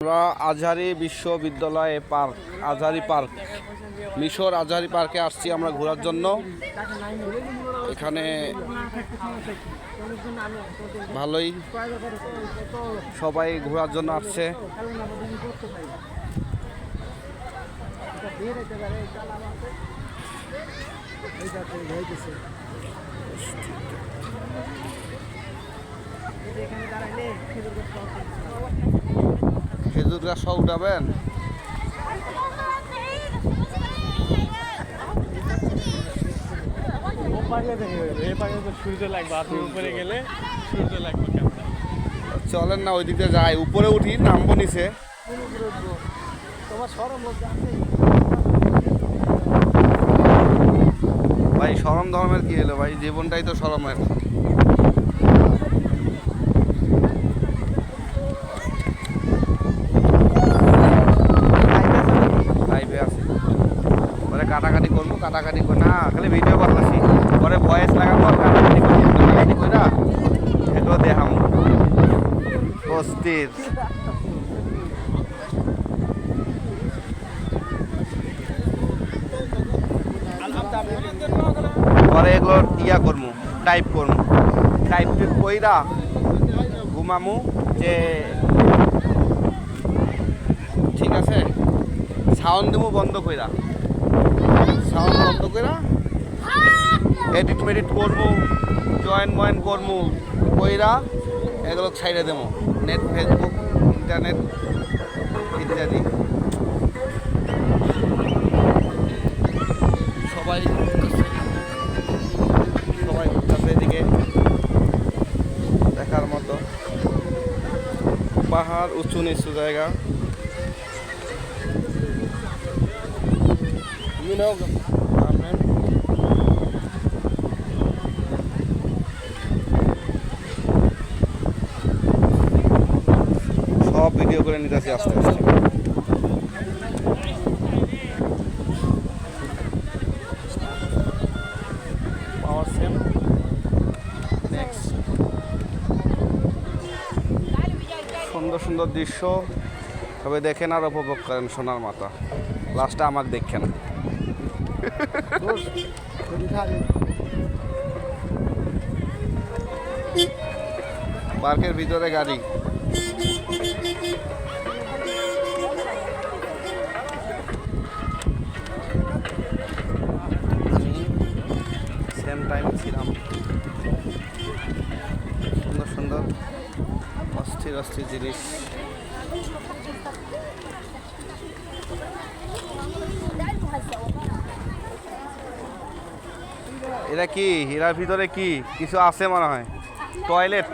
আমরা আজহারি বিশ্ববিদ্যালয়ে park, Azhari park, মিশর আজহারি পার্কে আসছি আমরা ঘোরার জন্য। এখানে ভালোই সবাই ঘোরার জন্য আসছে। খেজুর গাছ সব উঠাবেন। চলেন না ওই দিকে যাই, উপরে উঠি, নামবো নিচে। ভাই শরম ধর্মের কি হলো ভাই, জীবনটাই তো শরমের। কাটাকাটি করবো, কাটাকাটি না খালি ভিডিও করতেছি, পরে ভয়েস লাগাবো আর কাটাকাটি করি না, এগুলো দেখাম অস্থির। পরে এগুলো ইয়া করবো, টাইপ করবো, টাইপ কইরা ঘুমামু যে ঠিক আছে। সাউন্ড দেবো বন্ধ কইরা, সাউন্ড বন্ধ করে এডিট মেডিট করবো, জয়েন ময়েন করবো, কইরা এগুলো ছাইড়ে দেবো নেট, ফেসবুক, ইন্টারনেট ইত্যাদি। সবাই সবাই ঘুরতেছে এদিকে, দেখার মতো পাহাড়, উঁচু নিচু জায়গা। সব ভিডিও করে নিতেছি আস্তে আস্তে। পাওয়ার সেম নেক্সট। সুন্দর সুন্দর দৃশ্য তবে দেখেন আর উপভোগ করেন সোনার মাথা। লাস্টে আমাকে দেখেন। পার্কের ভিতরে গাড়ি, সেম টাইম ছিলাম। সুন্দর সুন্দর অস্থির অস্থির জিনিস। এটা কি হীরার ভিতরে কি কিছু আছে মনে হয়, টয়লেট,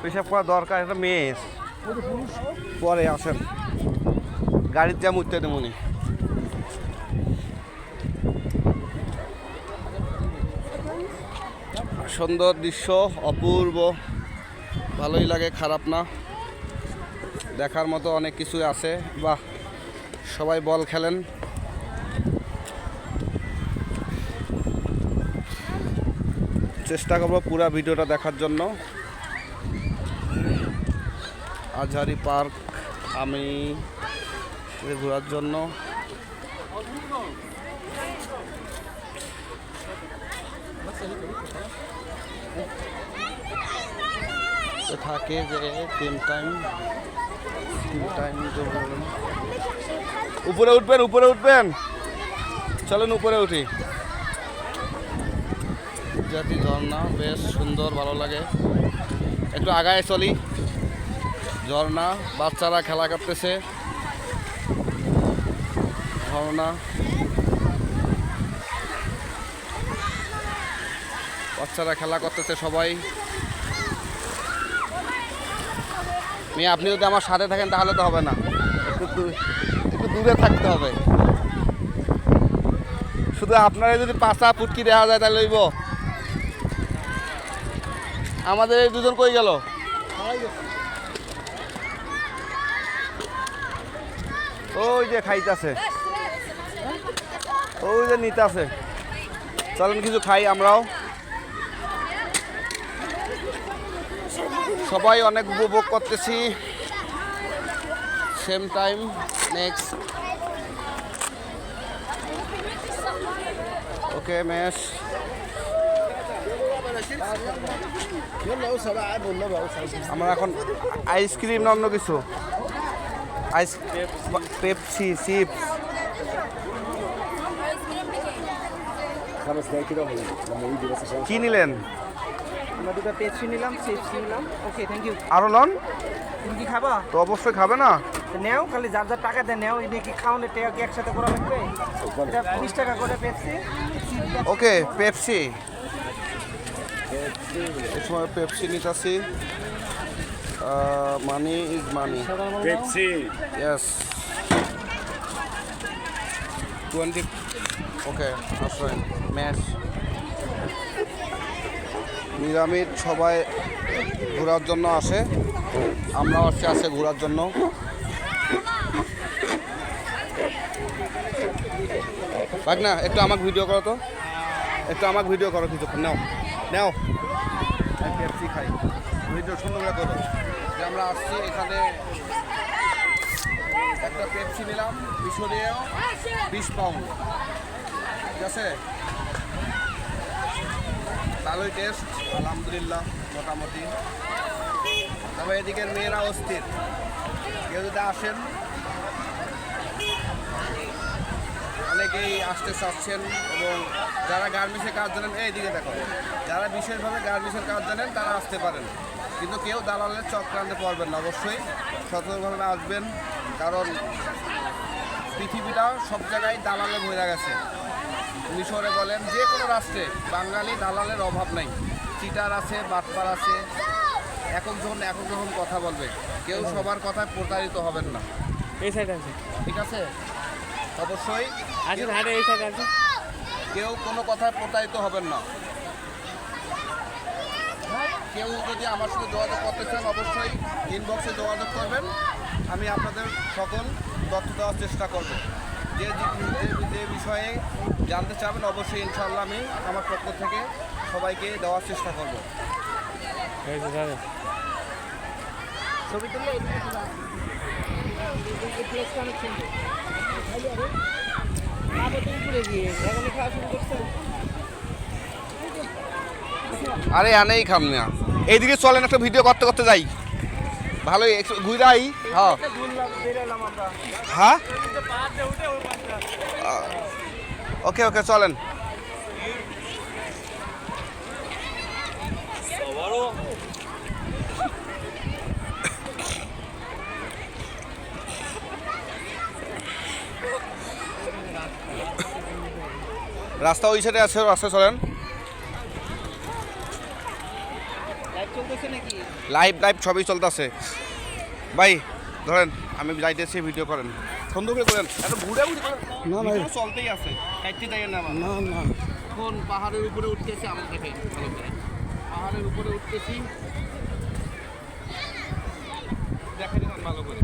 পেশাব করা দরকার। এটা মেয়ে পরে আসেন, গাড়ির যা মুছতে দেবনি। সুন্দর দৃশ্য, অপূর্ব, ভালোই লাগে, খারাপ না। দেখার মতো অনেক কিছু আছে। বাহ, সবাই বল খেলেন। চেষ্টা করবো পুরো ভিডিওটা দেখার জন্য। আজহারি পার্ক আমি ঘোরার জন্য থাকে যে তিন টাইম উপরে উঠবেন, উপরে উঠবেন, চলেন উপরে উঠি। জাতি ঝর্ণা বেশ সুন্দর, ভালো লাগে। একটু আগায় চলি। ঝর্ণা, বাচ্চারা খেলা করতেছে, ঝর্ণা, বাচ্চারা খেলা করতেছে সবাই। মেয়ে আপনি যদি আমার সাথে থাকেন তাহলে তো হবে না, একটু দূরে থাকতে হবে। শুধু আপনারা যদি পাঁচা ফুটকি দেওয়া যায় তাহলে লইব। আমাদের এই দুজন কই গেল? ওই যে খাইতেছে, ওই যে নিতেছে। চলেন কিছু খাই আমরাও। সবাই অনেক উপভোগ করতেছি। Same time next. Okay Mash. আমরা এখন আইসক্রিম না অন্য কিছু, আইস পেপসি চিপস কি নিলেন? আমরা দুটো পেপসি নিলাম, চিপস নিলাম। ওকে, থ্যাংক ইউ। আরো লন? তুমি কি খাবা? তো অবশ্যই খাবে না? নেও, খালি যার যার টাকা দেয় নেও। এদিকে কি খাওয়ানোর টাকা কি একসাথে করা লাগবে? এটা 20 টাকা করে পেপসি। ওকে পেপসি। এই সময় পেপসি নিতেছি। Money is money. Pepsi yes 20। ওকে আসলে ম্যাশ। নিরামিষ সবাই ঘোরার জন্য আসে, আমরাও আসছে ঘোরার জন্য। ভাগ না একটু আমাকে ভিডিও করো তো, একটু আমাকে ভিডিও করো কিছুক্ষণ। নাও নাও পেপসি খাই, ভিডিও সুন্দর করে করো যে আমরা আসছি এখানে। একটা পেপসি নিলাম মিশরীয় 20 পাউন্ড, ঠিক আছে? ভালোই টেস্ট আলহামদুলিল্লাহ মোটামুটি। তবে এদিকের মেয়েরা অস্থির, কেউ যদি আসেন অনেকেই আসতে চাচ্ছেন, এবং যারা গার্মেন্টসে কাজ জানেন এইদিকে দেখো, যারা বিশেষভাবে গার্মেন্টসের কাজ জানেন তারা আসতে পারেন, কিন্তু কেউ দালালের চক্রান্তে পড়বেন না, অবশ্যই সতর্কভাবে আসবেন। কারণ পৃথিবীটা সব জায়গায় দালালে ভরে গেছে। মিশরে বলেন যে কোনো রাষ্ট্রে বাঙালি দালালের অভাব নাই। চিটার আছে, বাটপার আছে, এখন যখন কথা বলবে, কেউ সবার কথায় প্রতারিত হবেন না। এই সাইড আছে, ঠিক আছে? অবশ্যই আসেন হাটে এই সাইড আছে। কেউ কোনো কথায় প্রতারিত হবেন না। কেউ যদি আমার সাথে যোগাযোগ করতে চান অবশ্যই ইনবক্সে যোগাযোগ করবেন, আমি আপনাদের সকল তথ্য দেওয়ার চেষ্টা করব। যে বিষয়ে জানতে চাবেন অবশ্যই ইনশাআল্লাহ আমি আমার পক্ষ থেকে সবাইকে দেওয়ার চেষ্টা করব। ছবি তুললে আরে আনেই খাম না, এইদিকে চলেন একটা ভিডিও করতে করতে যাই, ভালোই ঘুরাই। হ্যাঁ হ্যাঁ ওকে ওকে চলেন। রাস্তা ওই সাইডে আছে, রাস্তা চলেন। লাইভ লাইভ সবই চলতেছে ভাই, ধরেন আমি যাইতেছি, ভিডিও করেন, সুন্দর করে করেন, এত ঘুরে ঘুরে করেন না ভাই, চলতেই আছে, কাটতে যাই না না না। এখন পাহাড়ের উপরে উঠতেছি, আমার দেখে ভালো করে পাহাড়ের উপরে উঠতেছি, দেখেন ভালো করে।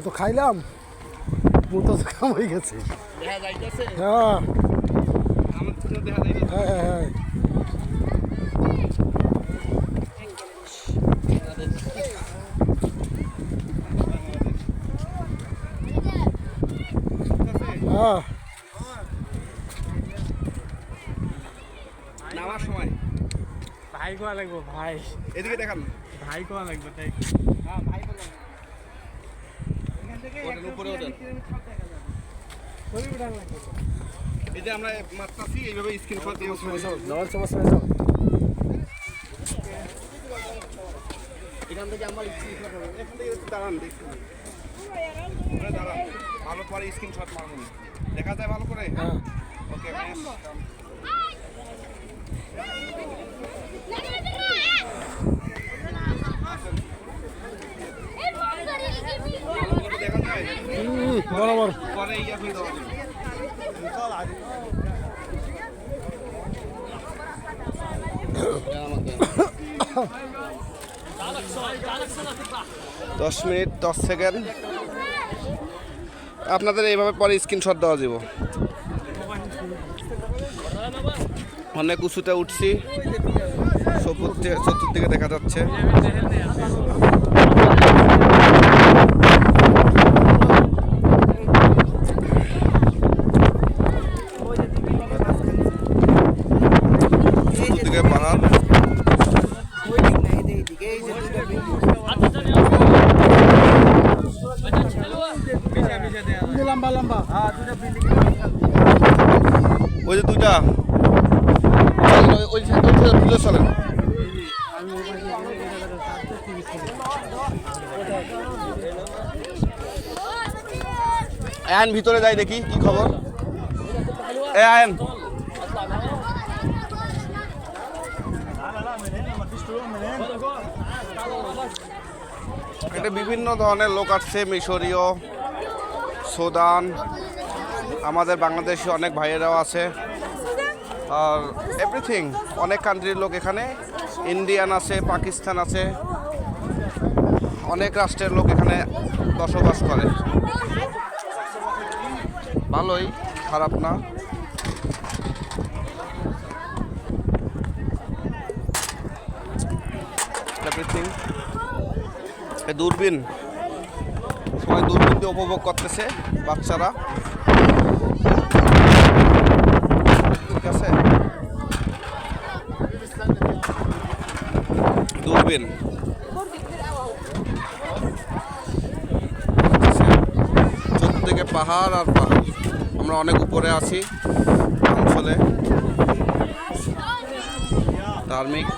তো খাইলাম, মুতো তো কাম হয়ে গেছে। দেখা যাইতেছে, হ্যাঁ আমার তো দেখা যাইতেছে। হ্যাঁ হ্যাঁ হ্যাঁ। নামার সময় ভাই কোয়া লাগবো, ভাই এদিকে দেখান, ভাই কোয়া লাগবে তাই। হ্যাঁ ভাই কোয়া লাগবে। এখান থেকে ওঠেন, উপরে ওঠেন। ছবি উঠান লাগবে। এই যে আমরা মারতাছি এইভাবে স্ক্রিনশট দিয়ে এখান থেকে আমরা স্ক্রিনশট হবে, এখান থেকে একটু দাঁড়ান দেখুন। দাঁড়ান, ভালো করে স্ক্রিনশট মারুন। দেখা যায় ভালো করে? হ্যাঁ ওকে মিস। ভালো করে দেখা যায়? বরাবর পরে ইয়া ফিরে দেওয়া যাবে। 10 মিনিট 10 সেকেন্ড। আপনাদের এইভাবে পরে স্ক্রিনশট দেওয়া যাব। অনেক উঁচুতে উঠছি, চতুর্দিকে দেখা যাচ্ছে। চতুর্দিকে পাহাড়। লম্বা লম্বা ওই যে দুইটা ওই তুলে চলেন। আয়ন ভিতরে যাই দেখি কি খবর। এ আয়ন, এটা বিভিন্ন ধরনের লোক আসছে, মিশরীয়, সুদান, আমাদের বাংলাদেশি অনেক ভাইয়েরাও আছে, আর এভরিথিং অনেক কান্ট্রির লোক এখানে, ইন্ডিয়ান আছে, পাকিস্তান আছে, অনেক রাষ্ট্রের লোক এখানে বসবাস করে। ভালোই, খারাপ না। এভরিথিং দূরবীন, সবাই দূরবীন দিয়ে উপভোগ করতেছে বাচ্চারা। ঠিক আছে, দূরবীন চতুর্দিকে পাহাড় আর পাহাড়। আমরা অনেক উপরে আছি অঞ্চলে। ধার্মিক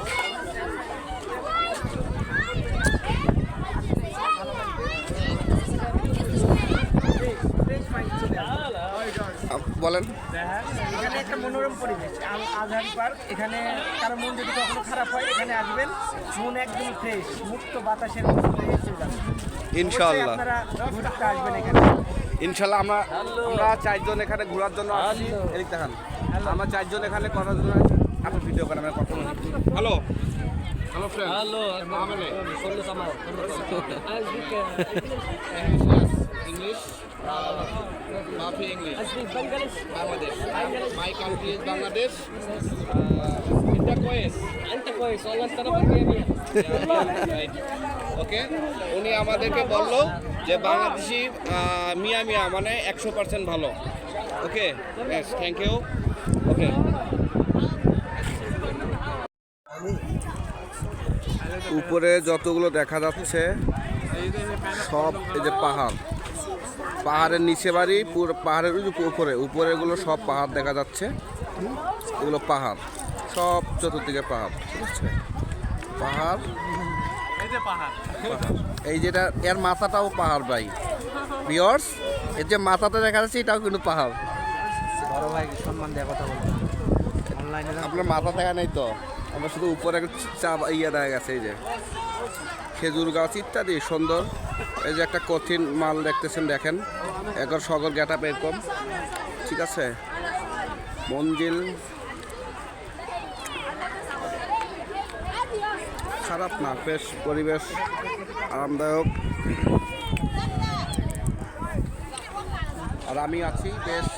বলেন। এখানে একটা মনোরম পরিবেশ, আজহার পার্ক। এখানে কারো মন যদি কখনো খারাপ হয় এখানে আসবেন, মন একদম ফ্রেশ, মুক্ত বাতাসের মধ্যে এসে যাবেন। ইনশাআল্লাহ আপনারা ঘুরতে আসবেন এখানে। ইনশাআল্লাহ আমরা 4জন এখানে ঘোরার জন্য আসছি। এদিক দেখান, আমরা 4জন এখানে করার জন্য আপনার ভিডিও করেন, আমরা কথা বলি। Hello hello friend, hello English মাফি English Bangladesh, my country is Bangladesh. Okay, উনি আমাদেরকে বললো যে বাংলাদেশি মিয়া মিয়া মানে 100% ভালো। ওকে, থ্যাংক ইউ। ওকে, উপরে যতগুলো দেখা যাচ্ছে সব এই যে পাহাড়, পাহাড়ের নিচে বাড়ি, পুরো পাহাড়ের উপরে উপরেগুলো সব পাহাড় দেখা যাচ্ছে। এগুলো পাহাড়, সব চতুর্দিকে পাহাড়। ঠিক আছে, পাহাড়, এই যেটা এর মাথাটাও পাহাড় ভাই ভিউয়ার্স, এর যে মাথাটা দেখা যাচ্ছে এটাও কিন্তু পাহাড়। বড় ভাই সম্মান দেওয়া কথা বলবো অনলাইনে। আপনার মাথা দেখা নেই তো, আমরা শুধু উপরে চা ইয়ে দেখা গেছে। এই যে খেজুর গাছ ইত্যাদি সুন্দর। এই যে একটা কঠিন মাল দেখতেছেন, দেখেন একর সকল গেট আপ এরকম। ঠিক আছে, মঞ্জিল খারাপ না, বেশ পরিবেশ আরামদায়ক। আর আমি আছি বেশ